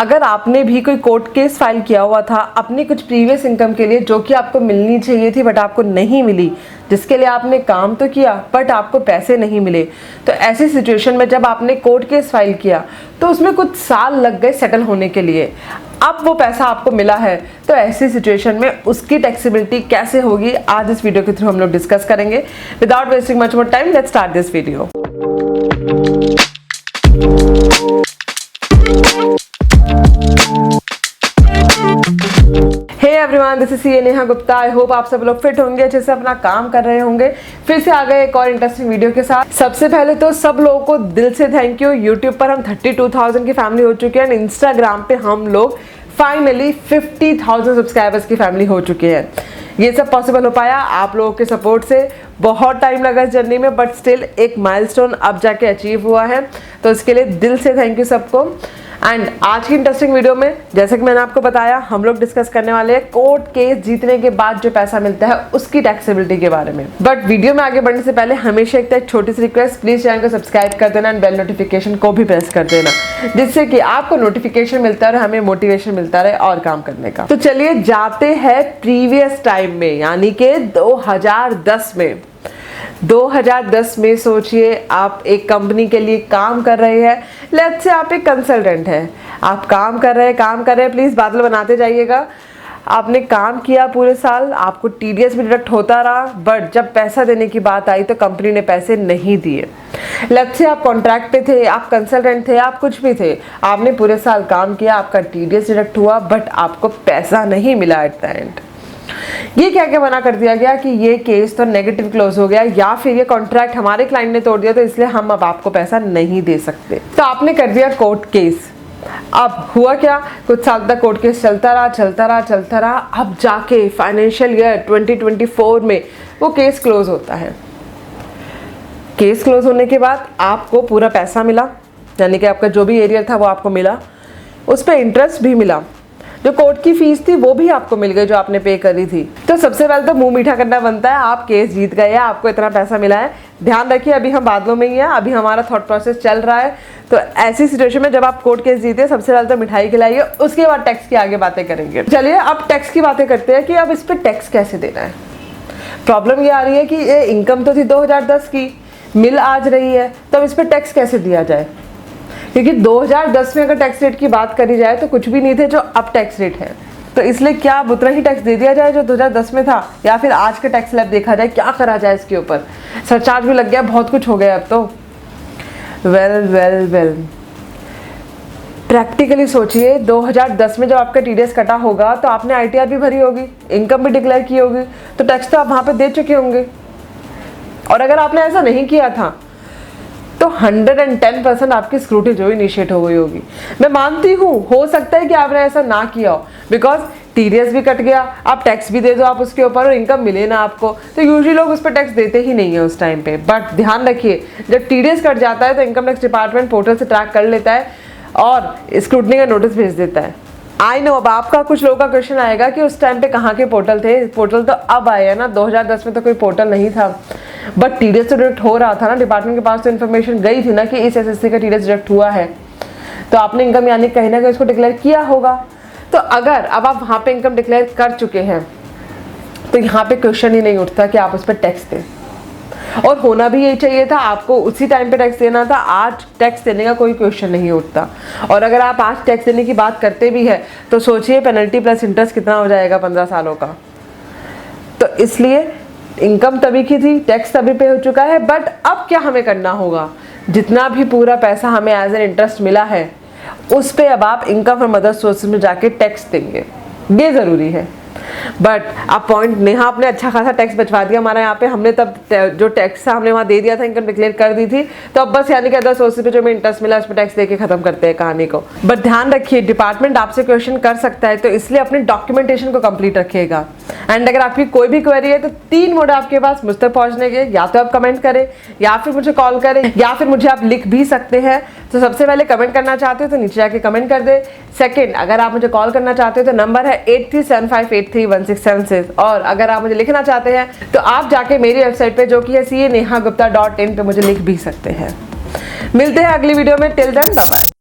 अगर आपने भी कोई कोर्ट केस फाइल किया हुआ था अपनी कुछ प्रीवियस इनकम के लिए जो कि आपको मिलनी चाहिए थी बट आपको नहीं मिली, जिसके लिए आपने काम तो किया बट आपको पैसे नहीं मिले, तो ऐसी सिचुएशन में जब आपने कोर्ट केस फाइल किया तो उसमें कुछ साल लग गए सेटल होने के लिए, अब वो पैसा आपको मिला है, तो ऐसी सिचुएशन में उसकी टैक्सेबिलिटी कैसे होगी आज इस वीडियो के थ्रू हम लोग डिस्कस करेंगे। Without wasting much more time, let's start this video. Everyone, this is CA Neha Gupta. I hope आप सब लोग फिट होंगे, अच्छे से अपना काम कर रहे होंगे। फिर से आ गए एक और इंटरेस्टिंग वीडियो के साथ। सबसे पहले तो सब लोगों को दिल से थैंक यू। यूट्यूब पर हम 32,000 की फैमिली हो चुके हैं, इंस्टाग्राम पे हम लोग फाइनली 50,000 सब्सक्राइबर्स की फैमिली हो चुके हैं। ये सब पॉसिबल हो पाया आप लोगों के सपोर्ट से। बहुत टाइम लगा इस जर्नी में बट स्टिल एक माइलस्टोन अब जाके अचीव हुआ है, तो इसके लिए दिल से थैंक यू सबको। एंड आज की इंटरेस्टिंग वीडियो में जैसे कि मैंने आपको बताया हम लोग डिस्कस करने वाले हैं कोर्ट केस जीतने के बाद जो पैसा मिलता है उसकी टैक्सेबिलिटी के बारे में। बट वीडियो में आगे बढ़ने से पहले हमेशा एक छोटी सी रिक्वेस्ट, प्लीज चैनल को सब्सक्राइब कर देना एंड बेल नोटिफिकेशन को भी प्रेस कर देना, जिससे कि आपको नोटिफिकेशन मिलता रहे, हमें मोटिवेशन मिलता रहे और काम करने का। तो चलिए जाते हैं प्रीवियस टाइम में, यानी कि 2010 में। 2010 में सोचिए आप एक कंपनी के लिए काम कर रहे हैं। लेट्स से आप एक कंसल्टेंट हैं, आप काम कर रहे हैं, प्लीज बादल बनाते जाइएगा। आपने काम किया पूरे साल, आपको टीडीएस भी डिडक्ट होता रहा, बट जब पैसा देने की बात आई तो कंपनी ने पैसे नहीं दिए। लेट्स से आप कॉन्ट्रैक्ट पे थे, आप कंसल्टेंट थे, आप कुछ भी थे, आपने पूरे साल काम किया, आपका टीडीएस डिडक्ट हुआ बट आपको पैसा नहीं मिला एट द एंड। ये क्या क्या मना कर दिया गया कि ये केस तो नेगेटिव क्लोज हो गया, या फिर ये कॉन्ट्रैक्ट हमारे क्लाइंट ने तोड़ दिया तो इसलिए हम अब आपको पैसा नहीं दे सकते। तो आपने कर दिया कोर्ट केस। अब हुआ क्या, कुछ साल तक कोर्ट केस चलता रहा। अब जाके फाइनेंशियल ईयर 2024 में वो केस क्लोज होता है। केस क्लोज होने के बाद आपको पूरा पैसा मिला, यानी कि आपका जो भी एरियर था वो आपको मिला, उस पर इंटरेस्ट भी मिला, जो कोर्ट की फीस थी वो भी आपको मिल गई जो आपने पे करी थी। तो सबसे पहले तो मुंह मीठा करना बनता है, आप केस जीत गए हैं, आपको इतना पैसा मिला है। ध्यान रखिए अभी हम बादलों में ही हैं, अभी हमारा थॉट प्रोसेस चल रहा है। तो ऐसी सिचुएशन में जब आप कोर्ट केस जीते सबसे पहले तो मिठाई खिलाइए, उसके बाद टैक्स की आगे बातें करेंगे। चलिए अब टैक्स की बातें करते हैं कि अब इस पर टैक्स कैसे देना है। प्रॉब्लम ये आ रही है कि ये इनकम तो थी 2010 की, मिल आज रही है, तो अब इस पर टैक्स कैसे दिया जाए, क्योंकि 2010 में अगर टैक्स रेट की बात करी जाए तो कुछ भी नहीं थे जो अब टैक्स रेट है। तो इसलिए क्या अब उतना ही टैक्स दे दिया जाए जो 2010 में था, या फिर आज का टैक्स स्लैब देखा जाए, क्या करा जाए इसके ऊपर। सरचार्ज भी लग गया, बहुत कुछ हो गया अब तो। वेल प्रैक्टिकली सोचिए 2010 में जब आपका टीडीएस कटा होगा तो आपने आईटीआर भी भरी होगी, इनकम भी डिक्लेयर की होगी, तो टैक्स तो आप वहाँ पर दे चुके होंगे। और अगर आपने ऐसा नहीं किया था तो 110% आपकी स्क्रूटी जो इनिशिएट हो गई होगी। मैं मानती हूँ हो सकता है कि आपने ऐसा ना किया हो, बिकॉज टीडीएस भी कट गया, आप टैक्स भी दे दो आप उसके ऊपर और इनकम मिले ना आपको, तो यूजुअली लोग उस पर टैक्स देते ही नहीं है उस टाइम पे। बट ध्यान रखिए जब टीडीएस कट जाता है तो इनकम टैक्स डिपार्टमेंट पोर्टल से ट्रैक कर लेता है और स्क्रूटनी का नोटिस भेज देता है। आई नो अब आपका कुछ लोगों का क्वेश्चन आएगा कि उस टाइम पे कहाँ के पोर्टल थे। पोर्टल तो अब आए हैं ना, 2010 में तो कोई पोर्टल नहीं था, बट टीडीएस तो डिडक्ट हो रहा था ना, डिपार्टमेंट के पास तो इन्फॉर्मेशन गई थी ना कि इस एसएससी का टीडीएस डिडक्ट हुआ है, तो आपने इनकम यानी कहीं ना कहीं उसको डिक्लेयर किया होगा। तो अगर अब आप वहाँ पे इनकम डिक्लेयर कर चुके हैं तो यहाँ पे क्वेश्चन ही नहीं उठता कि आप उस पर टैक्स दें, और होना भी यही चाहिए था, आपको उसी टाइम पे टैक्स देना था। आज टैक्स देने का कोई क्वेश्चन नहीं उठता, और अगर आप आज टैक्स देने की बात करते भी है तो सोचिए पेनल्टी प्लस इंटरेस्ट कितना हो जाएगा 15 सालों का। तो इसलिए इनकम तभी की थी, टैक्स तभी पे हो चुका है, बट अब क्या हमें करना होगा, जितना भी पूरा पैसा हमें एज एन इंटरेस्ट मिला है उस पे अब आप इनकम फ्रॉम अदर सोर्सेज में जाके टैक्स देंगे, ये ज़रूरी है। बट अब पॉइंट, नेहा आपने अच्छा खासा टैक्स बचवा दिया हमारा यहाँ पे, हमने तब जो टैक्स था हमने वहाँ दे दिया था, इनकम डिक्लेयर कर दी थी, तो अब बस यानी कि अदर सोर्सेज पे जो हमें इंटरेस्ट मिला उस पर टैक्स देके खत्म करते हैं कहानी को। बट ध्यान रखिए डिपार्टमेंट आपसे क्वेश्चन कर सकता है, तो इसलिए अपने डॉक्यूमेंटेशन को कंप्लीट रखिएगा। एंड अगर आपकी कोई भी क्वेरी है तो 3 मोड आपके पास मुझ तक पहुँचने के, या तो आप कमेंट करें, या फिर मुझे कॉल करें, या फिर मुझे आप लिख भी सकते हैं। तो सबसे पहले कमेंट करना चाहते हो तो नीचे जाके कमेंट कर दे। सेकंड, अगर आप मुझे कॉल करना चाहते हो तो नंबर है 8375831676, और अगर आप मुझे लिखना चाहते हैं तो आप जाके मेरी वेबसाइट पे जो कि है CA Neha Gupta.in पे मुझे लिख भी सकते हैं। मिलते हैं अगली वीडियो में, टिल देन बाय बाय।